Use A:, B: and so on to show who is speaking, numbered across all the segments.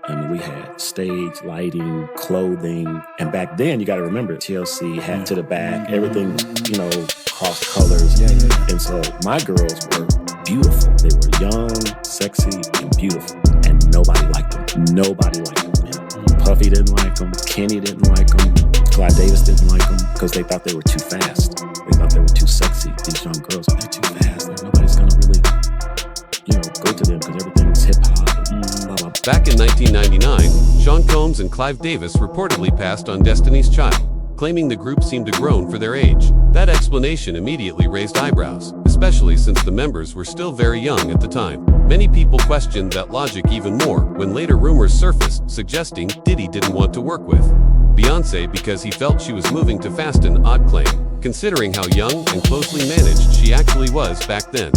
A: I mean, we had stage, lighting, clothing. And back then, you got to remember, TLC, hat to the back, everything was, cross colors. And so my girls were beautiful. They were young, sexy, and beautiful. And nobody liked them. Nobody liked them, man. Puffy didn't like them. Kenny didn't like them. Clive Davis didn't like them because they thought they were too fast. They thought they were too sexy. These young girls, they're too fast. Nobody's going to really, go to them because everything's hip-hop. Blah, blah.
B: Back in 1999, Sean Combs and Clive Davis reportedly passed on Destiny's Child, claiming the group seemed to grown for their age. That explanation immediately raised eyebrows, especially since the members were still very young at the time. Many people questioned that logic even more when later rumors surfaced suggesting Diddy didn't want to work with Beyoncé because he felt she was moving too fast, an odd claim, considering how young and closely managed she actually was back then.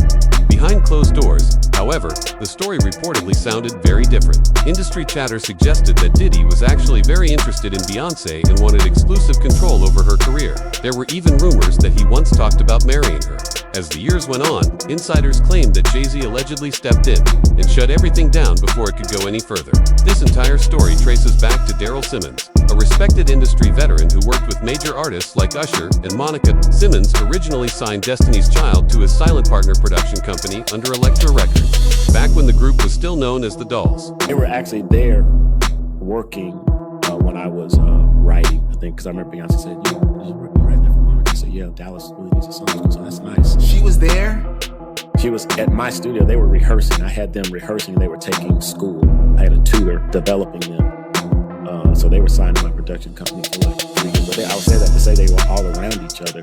B: Behind closed doors, however, the story reportedly sounded very different. Industry chatter suggested that Diddy was actually very interested in Beyoncé and wanted exclusive control over her career. There were even rumors that he once talked about marrying her. As the years went on, insiders claimed that Jay-Z allegedly stepped in and shut everything down before it could go any further. This entire story traces back to Daryl Simmons, a respected industry veteran who worked with major artists like Usher and Monica. Simmons originally signed Destiny's Child to his silent partner production company under Elektra Records, back when the group was still known as the Dolls.
A: They were actually there working when I was writing, I think, because I remember Beyoncé said, you were right there for Monica. I said, yeah, Dallas really needs a song, so that's nice.
C: She was there?
A: She was at my studio. They were rehearsing. I had them rehearsing. They were taking school. I had a tutor developing them. So they were signed to my production company for like 3 years. But I would say that to say they were all around each other.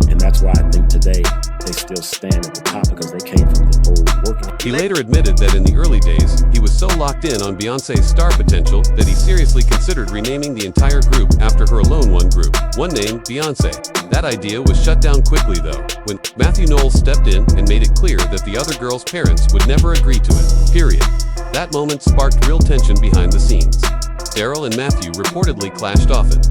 A: And that's why I think today they still stand at the top because they came from the old working.
B: He later admitted that in the early days, he was so locked in on Beyoncé's star potential that he seriously considered renaming the entire group after her alone one group, one name, Beyoncé. That idea was shut down quickly though, when Matthew Knowles stepped in and made it clear that the other girl's parents would never agree to it, period. That moment sparked real tension behind the scenes. Daryl and Matthew reportedly clashed often,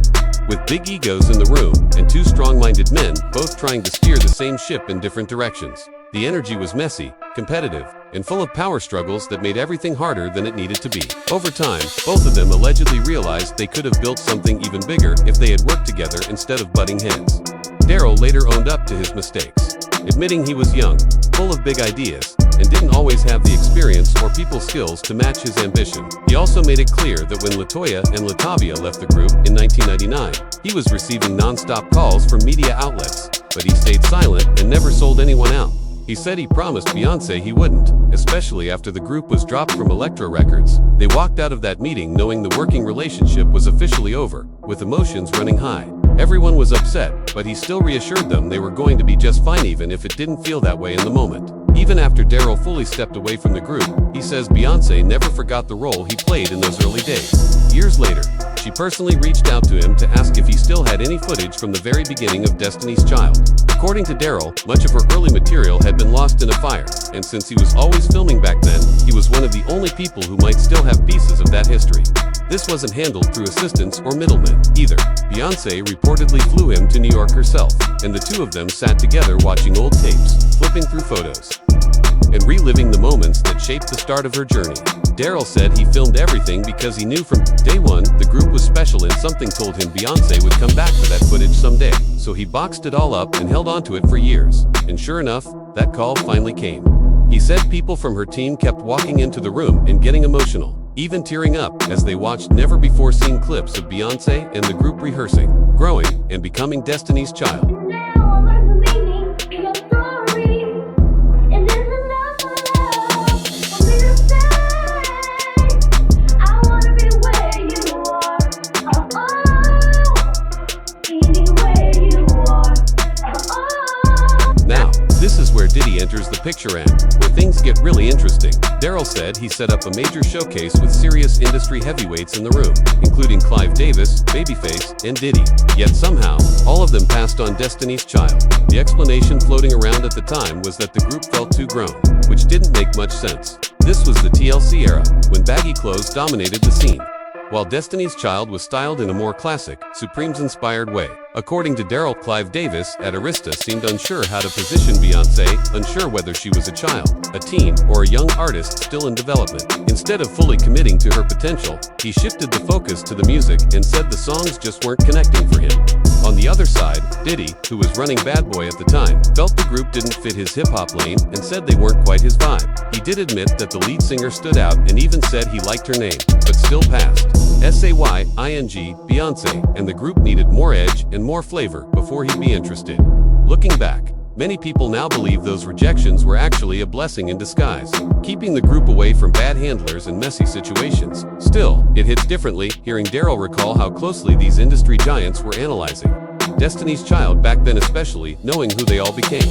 B: with big egos in the room and two strong-minded men both trying to steer the same ship in different directions. The energy was messy, competitive, and full of power struggles that made everything harder than it needed to be. Over time, both of them allegedly realized they could have built something even bigger if they had worked together instead of butting heads. Daryl later owned up to his mistakes, admitting he was young, full of big ideas, and didn't always have the experience or people skills to match his ambition. He also made it clear that when LaToya and Latavia left the group in 1999, he was receiving non-stop calls from media outlets, but he stayed silent and never sold anyone out. He said he promised Beyoncé he wouldn't, especially after the group was dropped from Elektra Records. They walked out of that meeting knowing the working relationship was officially over, with emotions running high. Everyone was upset, but he still reassured them they were going to be just fine even if it didn't feel that way in the moment. Even after Daryl fully stepped away from the group, he says Beyoncé never forgot the role he played in those early days. Years later, she personally reached out to him to ask if he still had any footage from the very beginning of Destiny's Child. According to Daryl, much of her early material had been lost in a fire, and since he was always filming back then, he was one of the only people who might still have pieces of that history. This wasn't handled through assistants or middlemen, either. Beyoncé reportedly flew him to New York herself, and the two of them sat together watching old tapes, flipping through photos, and reliving the moments that shaped the start of her journey. Daryl said he filmed everything because he knew from day one the group was special and something told him Beyoncé would come back for that footage someday. So he boxed it all up and held onto it for years. And sure enough, that call finally came. He said people from her team kept walking into the room and getting emotional, even tearing up as they watched never-before-seen clips of Beyoncé and the group rehearsing, growing, and becoming Destiny's Child. This is where Diddy enters the picture and where things get really interesting. Daryl said he set up a major showcase with serious industry heavyweights in the room, including Clive Davis, Babyface, and Diddy. Yet somehow, all of them passed on Destiny's Child. The explanation floating around at the time was that the group felt too grown, which didn't make much sense. This was the TLC era, when baggy clothes dominated the scene, while Destiny's Child was styled in a more classic, Supremes-inspired way. According to Daryl, Clive Davis at Arista seemed unsure how to position Beyoncé, unsure whether she was a child, a teen, or a young artist still in development. Instead of fully committing to her potential, he shifted the focus to the music and said the songs just weren't connecting for him. On the other side, Diddy, who was running Bad Boy at the time, felt the group didn't fit his hip-hop lane and said they weren't quite his vibe. He did admit that the lead singer stood out and even said he liked her name, but still passed. Saying Beyoncé and the group needed more edge and more flavor before he'd be interested. Looking back, many people now believe those rejections were actually a blessing in disguise, keeping the group away from bad handlers and messy situations. Still, it hits differently hearing Daryl recall how closely these industry giants were analyzing Destiny's Child back then, especially knowing who they all became.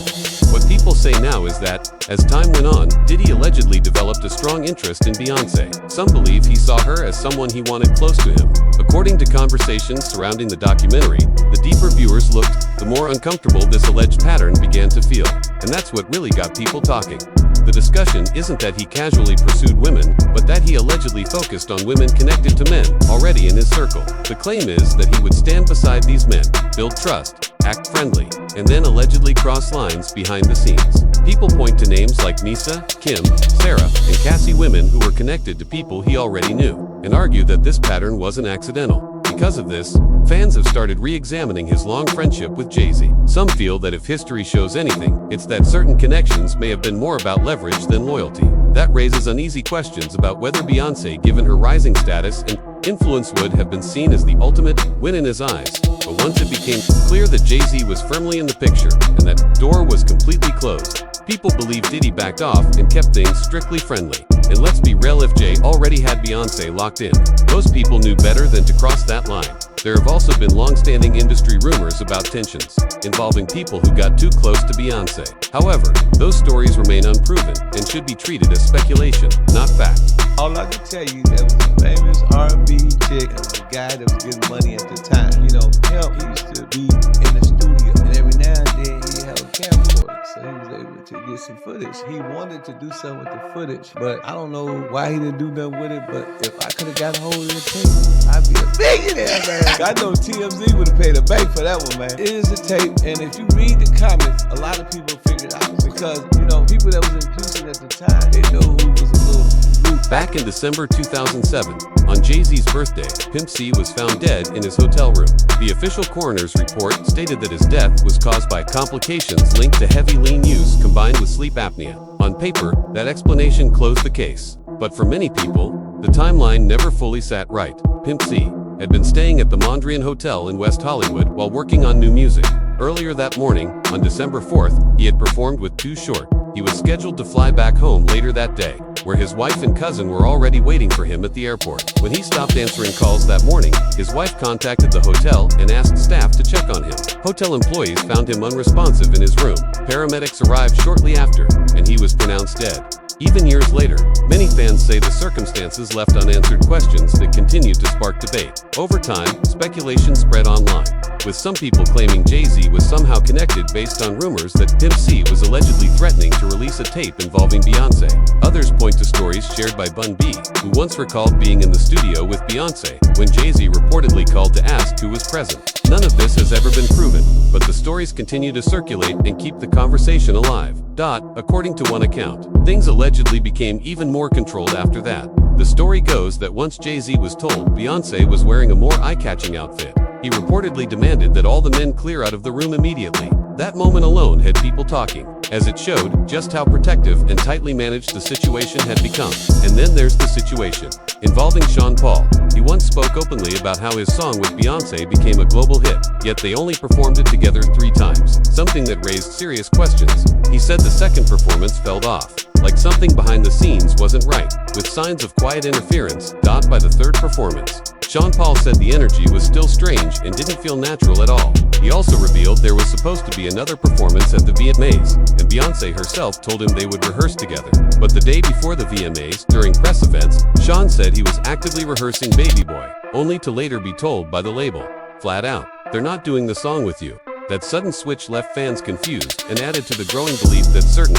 B: What people say now is that, as time went on, Diddy allegedly developed a strong interest in Beyoncé. Some believe he saw her as someone he wanted close to him. According to conversations surrounding the documentary, the deeper viewers looked, the more uncomfortable this alleged pattern began to feel. And that's what really got people talking. The discussion isn't that he casually pursued women, but that he allegedly focused on women connected to men already in his circle. The claim is that he would stand beside these men, build trust, act friendly, and then allegedly cross lines behind the scenes. People point to names like Nisa, Kim, Sarah, and Cassie, women who were connected to people he already knew, and argue that this pattern wasn't accidental. Because of this, fans have started re-examining his long friendship with Jay-Z. Some feel that if history shows anything, it's that certain connections may have been more about leverage than loyalty. That raises uneasy questions about whether Beyoncé, given her rising status and influence, would have been seen as the ultimate win in his eyes. But once it became clear that Jay-Z was firmly in the picture and that door was completely closed, people believe Diddy backed off and kept things strictly friendly. And let's be real, if Jay already had Beyoncé locked in, most people knew better than to cross that line. There have also been long-standing industry rumors about tensions involving people who got too close to Beyoncé. However, those stories remain unproven and should be treated as speculation, not fact.
C: All I can tell you, there was a famous R&B chick, and the guy that was getting money at the time. You know, he used to be in the studio, and every now and then he'd have a camcorder, so he was able to get some footage. He wanted to do something with the footage, but I don't know why he didn't do nothing with it, but if I could have got a hold of the tape, I'd be a millionaire, man. I know TMZ would have paid a bank for that one, man. It is a tape, and if you read the comments, a lot of people figured out, because, you know, people that was in Houston at the time, they know who was a little loose.
B: Back in December 2007, on Jay-Z's birthday, Pimp C was found dead in his hotel room. The official coroner's report stated that his death was caused by complications linked to heavy lean use combined with sleep apnea. On paper, that explanation closed the case. But for many people, the timeline never fully sat right. Pimp C had been staying at the Mondrian Hotel in West Hollywood while working on new music. Earlier that morning, on December 4th, he had performed with Too Short. He was scheduled to fly back home later that day, where his wife and cousin were already waiting for him at the airport. When he stopped answering calls that morning, his wife contacted the hotel and asked staff to check on him. Hotel employees found him unresponsive in his room. Paramedics arrived shortly after, and he was pronounced dead. Even years later, many fans say the circumstances left unanswered questions that continued to spark debate. Over time, speculation spread online, with some people claiming Jay-Z was somehow connected based on rumors that Pimp C was allegedly threatening to release a tape involving Beyoncé. Others point to stories shared by Bun B, who once recalled being in the studio with Beyoncé when Jay-Z reportedly called to ask who was present. None of this has ever been proven, but the stories continue to circulate and keep the conversation alive. According to one account, things allegedly became even more controlled after that. The story goes that once Jay-Z was told Beyoncé was wearing a more eye-catching outfit, he reportedly demanded that all the men clear out of the room immediately. That moment alone had people talking, as it showed just how protective and tightly managed the situation had become. And then there's the situation involving Sean Paul. He once spoke openly about how his song with Beyoncé became a global hit, yet they only performed it together 3 times, something that raised serious questions. He said the second performance fell off, like something behind the scenes wasn't right, with signs of quiet interference. By the third performance, Sean Paul said the energy was still strange and didn't feel natural at all. He also revealed there was supposed to be another performance at the VMAs, and Beyoncé herself told him they would rehearse together. But the day before the VMAs, during press events, Sean said he was actively rehearsing Baby Boy, only to later be told by the label, flat out, "They're not doing the song with you." That sudden switch left fans confused and added to the growing belief that certain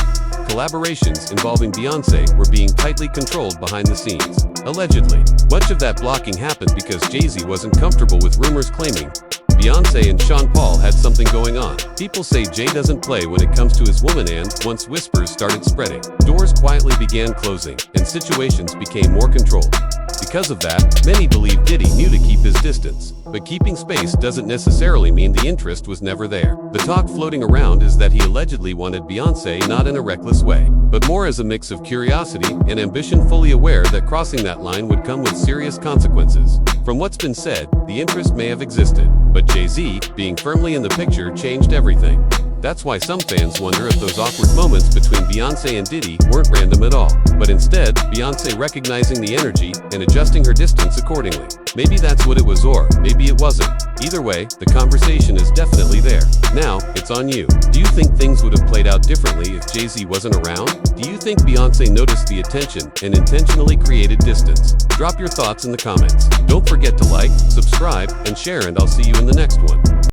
B: collaborations involving Beyoncé were being tightly controlled behind the scenes. Allegedly, much of that blocking happened because Jay-Z wasn't comfortable with rumors claiming Beyoncé and Sean Paul had something going on. People say Jay doesn't play when it comes to his woman, and once whispers started spreading, doors quietly began closing, and situations became more controlled. Because of that, many believe Diddy knew to keep his distance. But keeping space doesn't necessarily mean the interest was never there. The talk floating around is that he allegedly wanted Beyoncé not in a reckless way, but more as a mix of curiosity and ambition, fully aware that crossing that line would come with serious consequences. From what's been said, the interest may have existed, but Jay-Z, being firmly in the picture, changed everything. That's why some fans wonder if those awkward moments between Beyoncé and Diddy weren't random at all, but instead, Beyoncé recognizing the energy and adjusting her distance accordingly. Maybe that's what it was, or maybe it wasn't. Either way, the conversation is definitely there. Now, it's on you. Do you think things would have played out differently if Jay-Z wasn't around? Do you think Beyoncé noticed the attention and intentionally created distance? Drop your thoughts in the comments. Don't forget to like, subscribe, and share, and I'll see you in the next one.